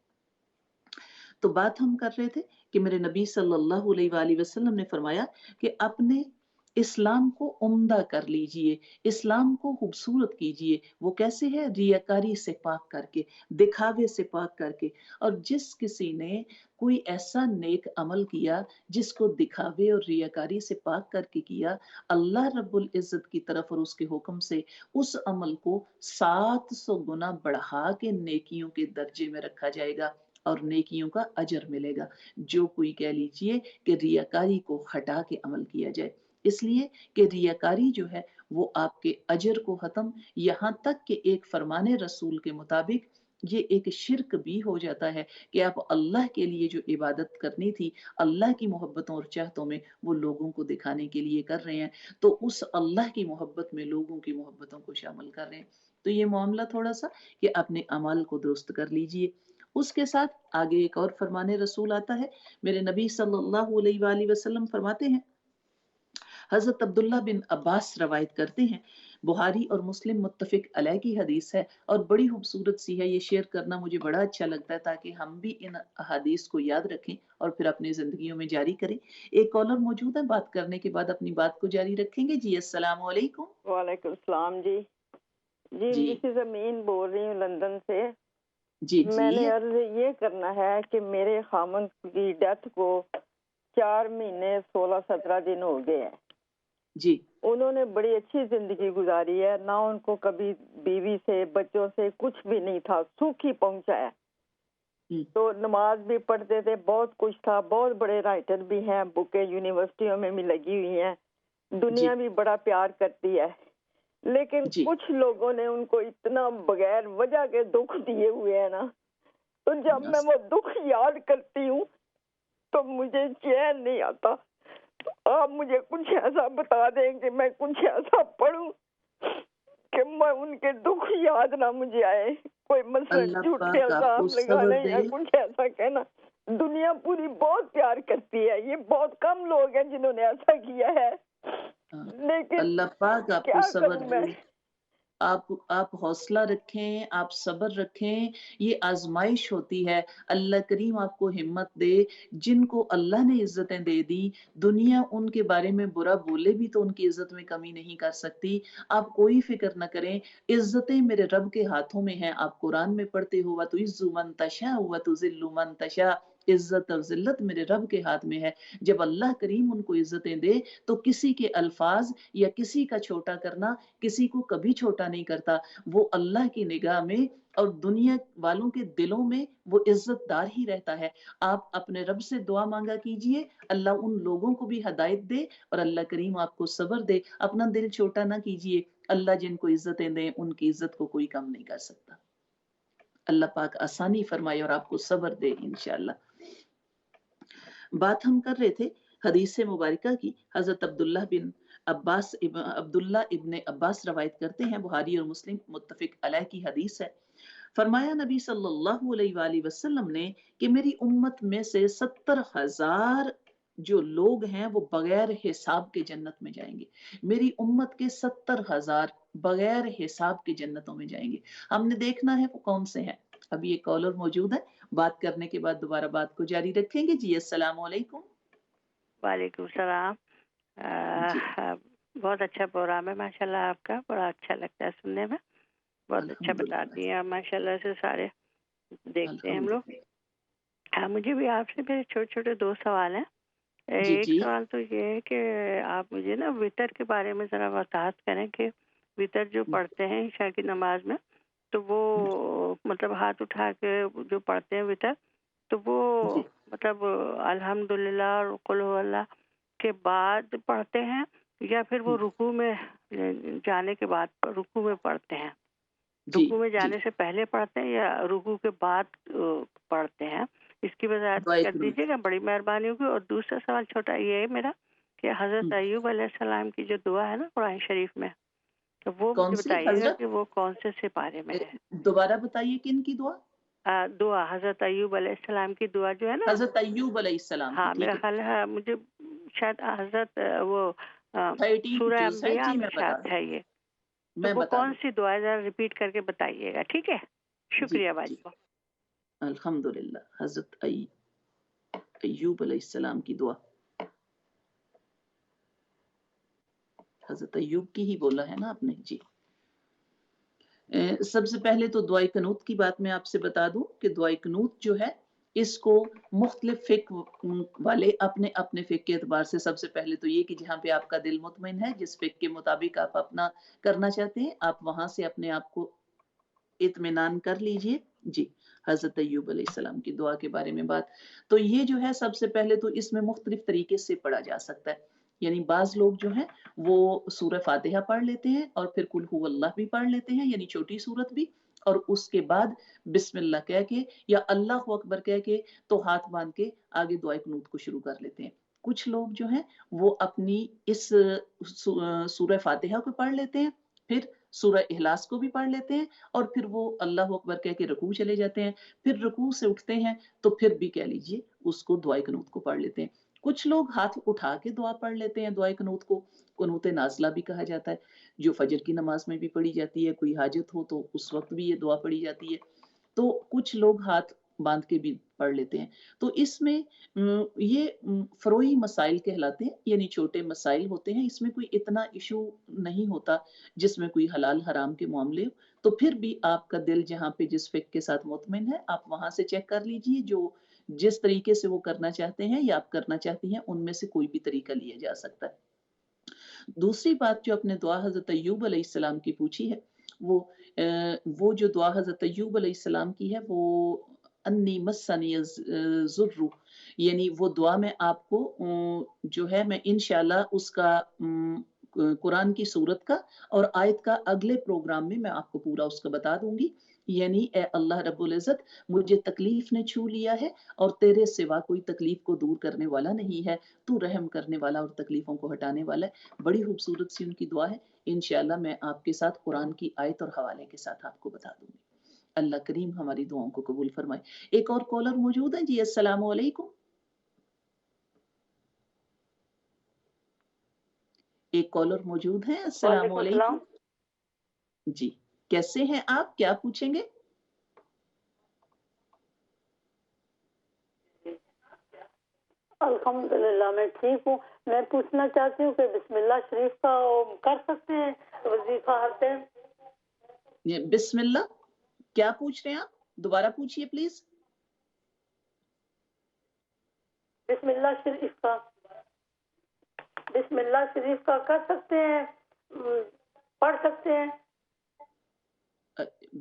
[SPEAKER 1] तो बात हम कर रहे थे कि मेरे नबी सल्लल्लाहु अलैहि वसल्लम ने फरमाया कि अपने इस्लाम को उम्दा कर लीजिए, इस्लाम को खूबसूरत कीजिए। वो कैसे है? रियाकारी से पाक करके, दिखावे से पाक करके। और जिस किसी ने कोई ऐसा नेक अमल किया जिसको दिखावे और रियाकारी से पाक करके किया, अल्लाह रब्बुल इज़्ज़त की तरफ और उसके हुक्म से उस अमल को 700 गुना बढ़ा के नेकियों के दर्जे में रखा जाएगा और नेकियों का अजर मिलेगा। जो कोई कह लीजिए कि रियाकारी को हटा के अमल किया जाए, इसलिए कि रियाकारी जो है वो आपके अजर को खत्म, यहाँ तक कि एक फरमाने रसूल के मुताबिक ये एक शिर्क भी हो जाता है कि आप अल्लाह के लिए जो इबादत करनी थी, अल्लाह की मोहब्बतों और चाहतों में वो लोगों को दिखाने के लिए कर रहे हैं, तो उस अल्लाह की मोहब्बत में लोगों की मोहब्बतों को शामिल कर रहे हैं। तो ये मामला थोड़ा सा कि अपने अमल को दुरुस्त कर लीजिए। उसके साथ आगे एक और फरमाने रसूल आता है। मेरे नबी सल्लल्लाहु अलैहि वसल्लम फरमाते हैं, हजरत अब्दुल्ला बिन अब्बास रवायत करते हैं, बुहारी और मुस्लिम मुत्तफिक अलैह की हदीस है और बड़ी खूबसूरत सी है। ये शेयर करना मुझे बड़ा अच्छा लगता है ताकि हम भी इन हदीस को याद रखें और फिर अपनी जिंदगियों में जारी करें। एक कॉलर मौजूद है, बात करने के बाद अपनी बात को जारी रखेंगे। जी अस्सलाम वालेकुम।
[SPEAKER 3] वालेकुम सलाम जी। जी
[SPEAKER 1] जी
[SPEAKER 3] मिसेस अमीन बोल रही हूँ लंदन से।
[SPEAKER 1] जी
[SPEAKER 3] मैंने
[SPEAKER 1] जी
[SPEAKER 3] अर्ज ये करना है कि मेरे खामन की डेथ को 4 महीने 16-17 दिन हो गए हैं।
[SPEAKER 1] जी
[SPEAKER 3] उन्होंने बड़ी अच्छी जिंदगी गुजारी है, ना उनको कभी बीवी से बच्चों से कुछ भी नहीं था, सुख ही पहुंचा है। तो नमाज भी पढ़ते थे, बहुत कुछ था, बहुत बड़े राइटर भी हैं, बुकें यूनिवर्सिटियों में भी लगी हुई हैं, दुनिया भी बड़ा प्यार करती है। लेकिन
[SPEAKER 1] जी
[SPEAKER 3] कुछ लोगों ने उनको इतना बगैर वजह के दुख दिए हुए हैं ना, तो जब मैं वो दुख याद करती हूँ तो मुझे चैन नहीं आता। तो आप मुझे कुछ ऐसा बता दें कि मैं कुछ ऐसा पढ़ूं कि मैं उनके दुख याद ना मुझे आए। कोई मसलन
[SPEAKER 1] अल्लाह
[SPEAKER 3] झूठे
[SPEAKER 1] पाक आपको
[SPEAKER 3] इल्जाम
[SPEAKER 1] सब्र
[SPEAKER 3] लगाने
[SPEAKER 1] दे।
[SPEAKER 3] या कुछ ऐसा कहना। दुनिया पूरी बहुत प्यार करती है, ये बहुत कम लोग हैं जिन्होंने ऐसा किया है। लेकिन
[SPEAKER 1] अल्लाह पाक आपको
[SPEAKER 3] क्या
[SPEAKER 1] सब्र
[SPEAKER 3] करूं
[SPEAKER 1] दे।
[SPEAKER 3] मैं।
[SPEAKER 1] आप हौसला रखें, आप सब्र रखें, ये आजमाइश होती है। अल्लाह करीम आपको हिम्मत दे। जिनको अल्लाह ने इज्जतें दे दी, दुनिया उनके बारे में बुरा बोले भी तो उनकी इज्जत में कमी नहीं कर सकती। आप कोई फिक्र न करें, इज्जतें मेरे रब के हाथों में हैं। आप कुरान में पढ़ते हो, व तुइज्जु मन तशा व तुज़िल्लु मन तशा, इज्जत और जिल्लत मेरे रब के हाथ में है। जब अल्लाह करीम उनको इज्जतें दे तो किसी के अल्फाज या किसी का छोटा करना किसी को कभी छोटा नहीं करता। वो अल्लाह की निगाह में और दुनिया वालों के दिलों में वो इज्जतदार ही रहता है। आप अपने रब से दुआ मांगा कीजिए, अल्लाह उन लोगों को भी हदायत दे और अल्लाह करीम आपको सब्र दे। अपना दिल छोटा ना कीजिए। अल्लाह जिनको इज्जतें दे उनकी इज्जत को कोई कम नहीं कर सकता। اللہ पाक आसानी फरमाए और आपको सब्र दे इंशाअल्लाह। बात हम कर रहे थे हदीस मुबारका की। हजरत अब्दुल्ला इब्न अब्बास रवायत करते हैं, बुखारी और मुस्लिम मुत्तफिक अलैह की हदीस है। फरमाया नबी सल्लल्लाहु अलैहि वसल्लम ने कि मेरी उम्मत में से 70,000 जो लोग हैं वो बगैर हिसाब के जन्नत में जाएंगे। मेरी उम्मत के 70,000 बगैर हिसाब के जन्नतों में जाएंगे। हमने देखना है वो कौन से हैं। अभी एक कॉलर मौजूद है, बात करने के बाद दोबारा बात को जारी रखेंगे। जी अस्सलाम वालेकुम।
[SPEAKER 4] वालेकुम सलाम। बहुत अच्छा प्रोग्राम है माशाल्लाह आपका, बड़ा अच्छा लगता है सुनने में, बहुत अच्छा बताती हैं आप माशाल्लाह से, सारे देखते हैं हम लोग। मुझे भी आपसे मेरे छोटे छोटे दो सवाल हैं। एक सवाल तो ये है कि आप मुझे ना वितर के बारे में ज़रा वजाहत करें कि वितर जो पढ़ते हैं ईशा की नमाज में, तो वो मतलब हाथ उठा के जो पढ़ते हैं वितर, तो वो मतलब अल्हम्दुलिल्लाह और कुल हुवल्लाह के बाद पढ़ते हैं या फिर वो रुकू में जाने के बाद रुकू में पढ़ते हैं? रुकू में जाने से पहले पढ़ते हैं या रुकू के बाद पढ़ते हैं? इसकी वजाहत कर दीजिएगा, बड़ी मेहरबानी होगी। और दूसरा सवाल छोटा ये है मेरा कि हजरत अय्यूब अलैहिस्सलाम की जो दुआ है ना कुरान शरीफ में, तो वो मुझे बताइएगा कि वो कौन से पारे में है।
[SPEAKER 1] दोबारा बताइए किन की दुआ?
[SPEAKER 4] दुआ हजरत अय्यूब अलैहिस्सलाम की दुआ जो है ना,
[SPEAKER 1] हजरत अय्यूब अलैहिस्सलाम।
[SPEAKER 4] हाँ मेरा ख्याल है, मुझे शायद हजरत वो सूरह अंबिया में शायद है ये, तो वो कौन सी दुआ है, जरा रिपीट करके बताइएगा, ठीक है? शुक्रिया भाई।
[SPEAKER 1] अल्हम्दुलिल्लाह। हजरत अय्यूब अलैहिस्सलाम की दुआ, हजरत अय्यूब की ही बोला है ना आपने? जी। सबसे पहले तो दुआए कनूत की बात मैं आपसे बता दूं कि दुआए कनूत जो है इसको मुख्तलिफ फिक वाले अपने अपने फिक के एतबार से, सबसे पहले तो ये कि जहाँ पे आपका दिल मुतमईन है, जिस फिक के मुताबिक आप अपना करना चाहते हैं, आप वहां से अपने आप को इत्मीनान कर लीजिए। जी, हजरत अय्यूब अलैहिस्सलाम की दुआ के बारे में बात, तो ये जो है सबसे पहले तो इसमें मुख्तलिफ तरीके से पढ़ा जा सकता है। यानी बाज लोग जो हैं वो सूरह फातिहा पढ़ लेते हैं और फिर कुल हुवल्लाह भी पढ़ लेते हैं, यानी छोटी सूरत भी, और उसके बाद बिस्मिल्लाह कह के या अल्लाहु अकबर कह के तो हाथ बांध के आगे दुआ कुनूत को शुरू कर लेते हैं। कुछ लोग जो हैं वो अपनी इस सूरह फातिहा को पढ़ लेते हैं, फिर सूरह इखलास को भी पढ़ लेते हैं और फिर वो अल्लाहु अकबर कह के रुकू चले जाते हैं। फिर रुकू से उठते हैं तो फिर भी कह लीजिए उसको दुआए कनूत को पढ़ लेते हैं। कुछ लोग हाथ उठा के दुआ पढ़ लेते हैं दुआए कनूत को, कुनूत नाज़िला भी कहा जाता है, जो फजर की नमाज में भी पढ़ी जाती है, कोई हाजत हो तो उस वक्त भी ये दुआ पढ़ी जाती है। तो कुछ लोग हाथ बांध के भी पढ़ लेते हैं। तो इसमें ये फरोई मसाइल कहलाते हैं, यानी छोटे मसाइल होते हैं, इसमें कोई इतना इशू नहीं होता जिसमें कोई हलाल हराम के मामले हो। तो फिर भी आपका दिल जहाँ पे जिस फिक के साथ मुतमिन है, आप वहां से चेक कर लीजिए, जो जिस तरीके से वो करना चाहते हैं या आप करना चाहती हैं, उनमें से कोई भी तरीका लिया जा सकता है। दूसरी बात जो अपने दुआ हजरत अय्यूब अलैहिस्सलाम की पूछी है, वो जो दुआ हजरत अय्यूब अलैहिस्सलाम की है वो अन्नी मस्सनी ज़ुर्रु, यानी वो दुआ में आपको जो है मैं इंशाल्लाह उसका कुरान की सूरत का और आयत का अगले प्रोग्राम में मैं आपको पूरा उसका बता दूंगी। यानी ए अल्लाह रब्बुल इज़्ज़त, मुझे तकलीफ ने छू लिया है और तेरे सिवा कोई तकलीफ को दूर करने वाला नहीं है, तू रहम करने वाला और तकलीफों को हटाने वाला है। बड़ी खूबसूरत सी उनकी दुआ है। इंशाअल्लाह मैं आपके साथ कुरान की आयत और हवाले के साथ आपको बता दूंगी। अल्लाह करीम हमारी दुआओं को कबूल फरमाए। एक और कॉलर मौजूद है। जी अस्सलाम वालेकुम। एक कॉलर मौजूद है। अस्सलाम वालेकुम। जी, कैसे हैं आप, क्या पूछेंगे?
[SPEAKER 5] अल्हम्दुलिल्लाह मैं ठीक हूँ। मैं पूछना चाहती हूँ कि बिस्मिल्लाह शरीफ का कर सकते हैं वजीफा हर टाइम?
[SPEAKER 1] बिस्मिल्लाह क्या पूछ रहे हैं आप? दोबारा पूछिए प्लीज।
[SPEAKER 5] बिस्मिल्लाह शरीफ का कर सकते हैं, पढ़ सकते हैं?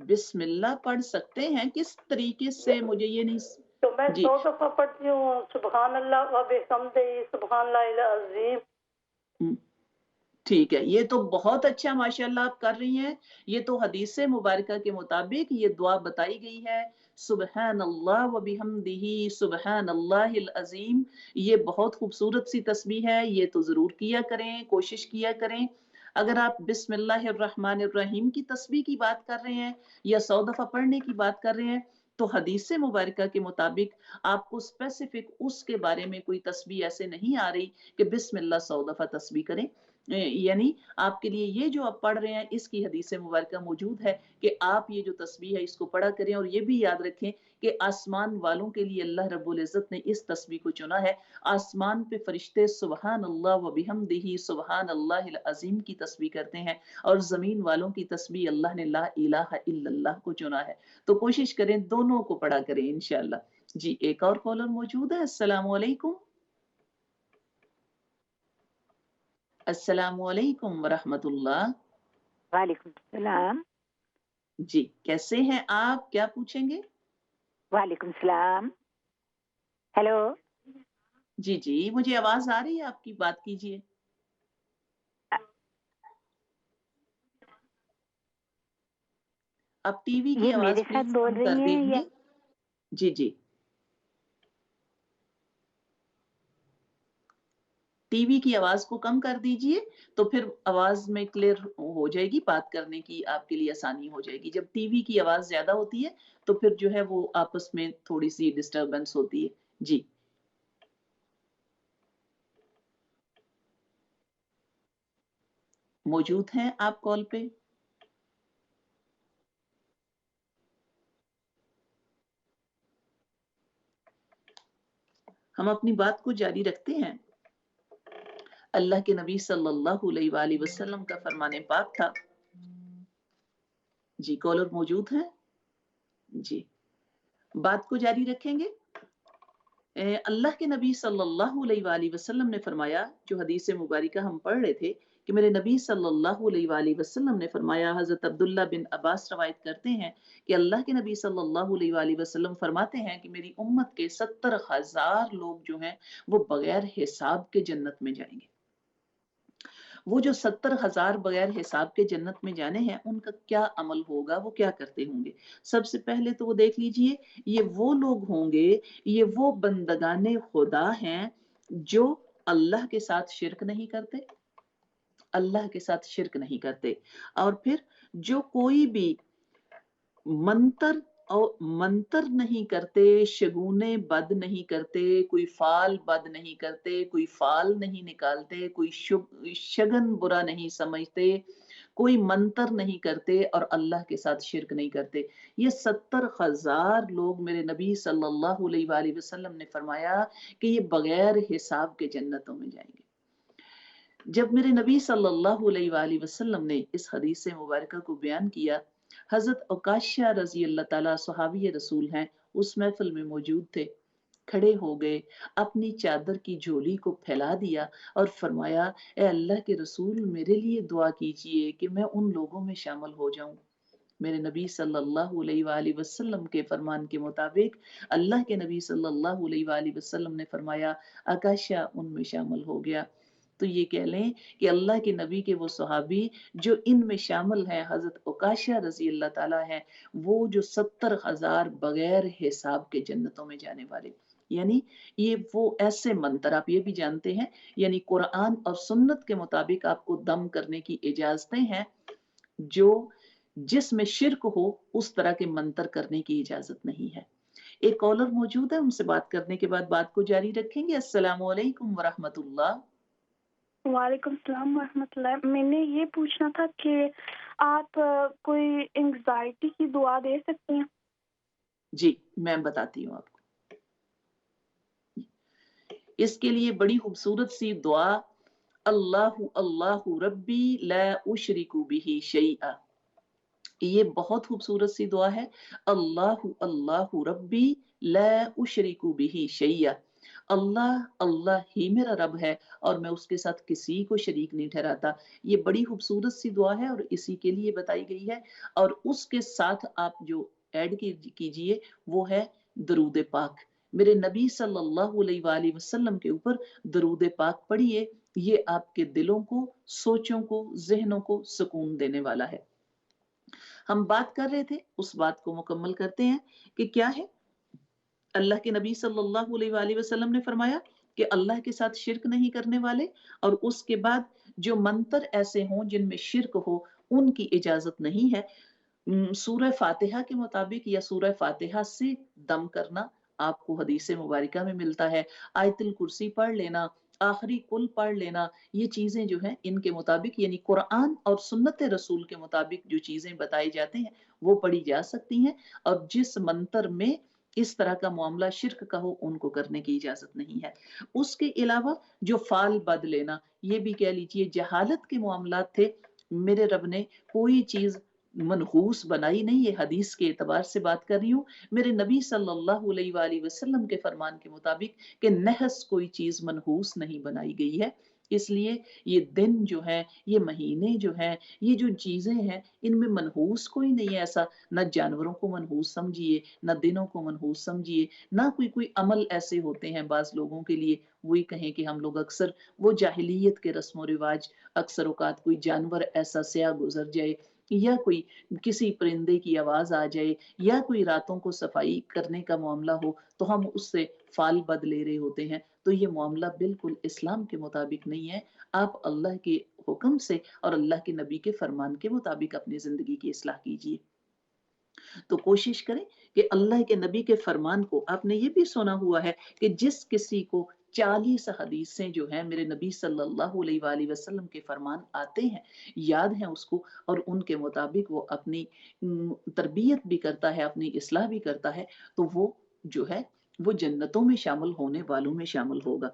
[SPEAKER 1] बिस्मिल्लाह पढ़ सकते हैं, किस तरीके से मुझे ये नहीं।
[SPEAKER 5] तो मैं 2 दफा पढ़ती हूँ, सुभान अल्लाह व बिहम्दिही सुभान अल्लाहिल अज़ीम।
[SPEAKER 1] ٹھیک ہے، یہ تو بہت اچھا ماشاءاللہ آپ کر رہی ہیں. یہ تو حدیث مبارکہ کے مطابق یہ دعا بتائی گئی ہے، سبحان اللہ و بحمدہ سبحان اللہ العظیم. یہ بہت خوبصورت سی تسبیح ہے، یہ تو ضرور کیا کریں، کوشش کیا کریں. اگر آپ بسم اللہ الرحمن الرحیم کی تسبیح کی بات کر رہے ہیں یا 100 دفعہ پڑھنے کی بات کر رہے ہیں تو حدیث مبارکہ کے مطابق آپ کو اسپیسیفک اس کے بارے میں کوئی تسبیح ایسے نہیں آ رہی کہ بسم اللہ 100 دفعہ تسبیح کریں. یعنی آپ کے لیے یہ جو آپ پڑھ رہے ہیں اس کی حدیث مبارکہ موجود ہے کہ آپ یہ جو تسبیح ہے اس کو پڑھا کریں. اور یہ بھی یاد رکھیں کہ آسمان والوں کے لیے اللہ رب العزت نے اس تسبیح کو چنا ہے. آسمان پہ فرشتے سبحان اللہ و بحمدہ سبحان اللہ العظیم کی تسبیح کرتے ہیں اور زمین والوں کی تسبیح اللہ نے لا الہ الا اللہ کو چنا ہے. تو کوشش کریں دونوں کو پڑھا کریں انشاءاللہ. جی ایک اور کالر موجود ہے. السلام علیکم. السلام علیکم ورحمۃ اللہ.
[SPEAKER 6] وعلیکم السلام.
[SPEAKER 1] جی کیسے ہیں آپ، کیا پوچھیں گے؟
[SPEAKER 6] وعلیکم السلام. ہیلو.
[SPEAKER 1] جی جی مجھے آواز آ رہی ہے آپ کی، بات کیجئے. آپ ٹی وی کی
[SPEAKER 6] یہ
[SPEAKER 1] آواز
[SPEAKER 6] میرے ساتھ
[SPEAKER 1] پلیز
[SPEAKER 6] بول
[SPEAKER 1] کم کر
[SPEAKER 6] رہی
[SPEAKER 1] دیں
[SPEAKER 6] ہیں یا
[SPEAKER 1] گے. جی جی ٹی وی کی آواز کو کم کر دیجئے تو پھر آواز میں کلیئر ہو جائے گی، بات کرنے کی آپ کے لیے آسانی ہو جائے گی. جب ٹی وی کی آواز زیادہ ہوتی ہے تو پھر جو ہے وہ آپس میں تھوڑی سی ڈسٹربنس ہوتی ہے. جی موجود ہیں آپ کال پہ؟ ہم اپنی بات کو جاری رکھتے ہیں. اللہ کے نبی صلی اللہ علیہ وآلہ وسلم کا فرمان پاک تھا. جی کالر موجود ہیں. جی بات کو جاری رکھیں گے. اللہ کے نبی صلی اللہ علیہ وآلہ وسلم نے فرمایا، جو حدیث مبارکہ ہم پڑھ رہے تھے کہ میرے نبی صلی اللہ علیہ وآلہ وسلم نے فرمایا. حضرت عبداللہ بن عباس روایت کرتے ہیں کہ اللہ کے نبی صلی اللہ علیہ وآلہ وسلم فرماتے ہیں کہ میری امت کے 70,000 لوگ جو ہیں وہ بغیر حساب کے جنت میں جائیں گے. وہ جو 70,000 بغیر حساب کے جنت میں جانے ہیں ان کا کیا عمل ہوگا، وہ کیا کرتے ہوں گے؟ سب سے پہلے تو وہ دیکھ لیجئے، یہ وہ لوگ ہوں گے، یہ وہ بندگان خدا ہیں جو اللہ کے ساتھ شرک نہیں کرتے، اللہ کے ساتھ شرک نہیں کرتے. اور پھر جو کوئی بھی منتر نہیں کرتے، شگونے بد نہیں کرتے، کوئی فال بد نہیں کرتے، کوئی فال نہیں نکالتے، کوئی شگن برا نہیں سمجھتے، کوئی منتر نہیں کرتے اور اللہ کے ساتھ شرک نہیں کرتے. یہ 70,000 لوگ میرے نبی صلی اللہ علیہ وآلہ وسلم نے فرمایا کہ یہ بغیر حساب کے جنتوں میں جائیں گے. جب میرے نبی صلی اللہ علیہ وآلہ وسلم نے اس حدیث مبارکہ کو بیان کیا، حضرت عکاشہ رضی اللہ تعالیٰ صحابی رسول ہیں، اس محفل میں موجود تھے. کھڑے ہو گئے، اپنی چادر کی جھولی کو پھیلا دیا اور فرمایا اے اللہ کے رسول میرے لیے دعا کیجئے کہ میں ان لوگوں میں شامل ہو جاؤں. میرے نبی صلی اللہ علیہ وآلہ وسلم کے فرمان کے مطابق اللہ کے نبی صلی اللہ علیہ وآلہ وسلم نے فرمایا عکاشہ ان میں شامل ہو گیا. تو یہ کہہ لیں کہ اللہ کے نبی کے وہ صحابی جو ان میں شامل ہیں حضرت عکاشہ رضی اللہ تعالیٰ ہیں، وہ جو 70,000 بغیر حساب کے جنتوں میں جانے والے. یعنی یہ وہ ایسے منتر، آپ یہ بھی جانتے ہیں، یعنی قرآن اور سنت کے مطابق آپ کو دم کرنے کی اجازتیں ہیں. جو جس میں شرک ہو اس طرح کے منتر کرنے کی اجازت نہیں ہے. ایک کالر موجود ہے، ان سے بات کرنے کے بعد بات کو جاری رکھیں گے. السلام علیکم ورحمۃ اللہ.
[SPEAKER 7] وعلیکم السلام ورحمۃ اللہ. میں نے یہ پوچھنا تھا کہ آپ کوئی انگزائٹی کی دعا دے سکتے ہیں؟
[SPEAKER 1] جی میں بتاتی ہوں آپ کو. اس کے لیے بڑی خوبصورت سی دعا اللہ اللہ ربی لا اشرک بہ شیئا، یہ بہت خوبصورت سی دعا ہے. اللہ اللہ ربی لا اشرک بہ شیئا، اللہ اللہ ہی میرا رب ہے اور میں اس کے ساتھ کسی کو شریک نہیں ٹھہراتا. یہ بڑی خوبصورت سی دعا ہے اور اسی کے لیے بتائی گئی ہے. اور اس کے ساتھ آپ جو ایڈ کیجئے وہ ہے درود پاک. میرے نبی صلی اللہ علیہ وآلہ وسلم کے اوپر درود پاک پڑھیے ये आपके दिलों को, सोचों को, जहनों को सुकून देने वाला है। हम बात कर रहे थे, उस बात को मुकम्मल करते हैं कि क्या है। अल्लाह के नबी सल्लल्लाहु अलैहि वसल्लम ने फरमाया कि अल्लाह के साथ शिरक नहीं करने वाले, और उसके बाद जो मंत्र ऐसे हों जिनमें शिरक हो, उनकी इजाजत नहीं है। सूरह फातिहा के मुताबिक या सूरह फातिहा से दम करना आपको हदीस मुबारका में मिलता है। आयतुल कुर्सी पढ़ लेना, आखिरी कुल पढ़ लेना, ये चीजें जो हैं इनके मुताबिक यानी कुरान और सुन्नत रसूल के मुताबिक जो चीजें बताई जाती हैं वो पढ़ी जा सकती हैं। और जिस मंत्र में इस तरह का मामला शिर्क का हो, उनको करने की इजाजत नहीं है। उसके अलावा जो फाल बद लेना, ये भी कह लीजिए जहालत के मामला थे। मेरे रब ने कोई चीज मनहूस बनाई नहीं, ये हदीस के एतबार से बात कर रही हूँ। मेरे नबी सल्लल्लाहु अलैहि वसल्लम के फरमान के मुताबिक कि नहस कोई चीज मनहूस नहीं बनाई गई है। इसलिए ये दिन जो है, ये महीने जो हैं, ये जो चीजें हैं, इनमें मनहूस कोई नहीं है। ऐसा न जानवरों को मनहूस समझिए, न दिनों को मनहूस समझिए, ना कोई अमल ऐसे होते हैं बाज लोगों के लिए, वही कहें कि हम लोग अक्सर वो जाहिलियत के रस्म रिवाज, अक्सर औकात कोई जानवर ऐसा स्या गुजर जाए, या कोई किसी परिंदे की आवाज आ जाए, या कोई रातों को सफाई करने का मामला हो, तो हम उससे फाल बद ले रहे होते हैं। तो ये मामला बिल्कुल इस्लाम के मुताबिक नहीं है। आप अल्लाह के हुक्म से और अल्लाह के नबी के फरमान के मुताबिक अपनी जिंदगी की इस्लाह कीजिए। तो कोशिश करें कि अल्लाह के नबी के फरमान को, आपने ये भी सुना हुआ है कि जिस किसी को 40 हदीसें जो हैं मेरे नबी सल्लल्लाहु अलैहि वसल्लम के फरमान आते हैं, याद हैं उसको, और उनके मुताबिक वो अपनी तरबियत भी करता है, अपनी इस्लाह भी करता है, तो वो जो है वो जन्नतों में शामिल होने वालों में शामिल होगा।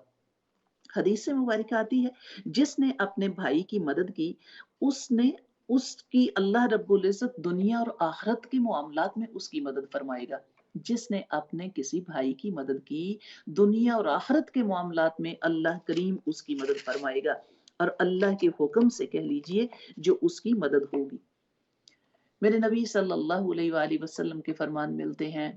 [SPEAKER 1] हदीस मुबारक आती है, जिसने अपने भाई की मदद की, उसने उसकी अल्लाह रब्बुल इज्जत दुनिया और आखिरत के मामलात में उसकी मदद फरमाएगा। जिसने अपने किसी भाई की मदद की, दुनिया और आखिरत के मामलात में अल्लाह करीम उसकी मदद फरमाएगा, और अल्लाह के हुक्म से कह लीजिए जो उसकी मदद होगी। मेरे नबी सल्लल्लाहु अलैहि वसल्लम के फरमान मिलते हैं,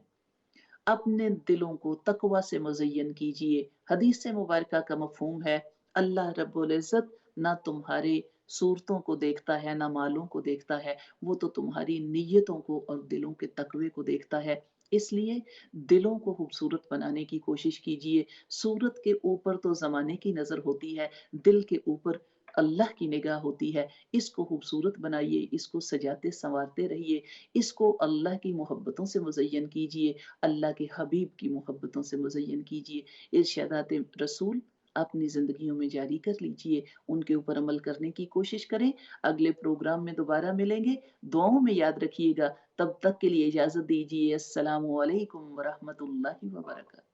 [SPEAKER 1] अपने दिलों को तकवा से मुज़य्यन कीजिए। हदीस मुबारका का मफ़हूम है, अल्लाह रब्बुल इज़्ज़त ना तुम्हारे सूरतों को देखता है, ना मालों को देखता है, वो तो तुम्हारी नीयतों को और दिलों के तकवे को देखता है। इसलिए दिलों को खूबसूरत बनाने की कोशिश कीजिए। सूरत के ऊपर तो ज़माने की नज़र होती है, दिल के ऊपर अल्लाह की निगाह होती है। इसको खूबसूरत बनाइए, इसको सजाते संवारते रहिए, इसको अल्लाह की मोहब्बतों से मुज़य्यन कीजिए, अल्लाह के हबीब की मोहब्बतों से मुज़य्यन कीजिए। इरशादात रसूल अपनी ज़िंदगियों में जारी कर लीजिए, उनके ऊपर अमल करने की कोशिश करें। अगले प्रोग्राम में दोबारा मिलेंगे, दुआओं में याद रखिएगा। तब तक के लिए इजाज़त दीजिए। अस्सलामु अलैकुम व रहमतुल्लाहि व बरकातहू।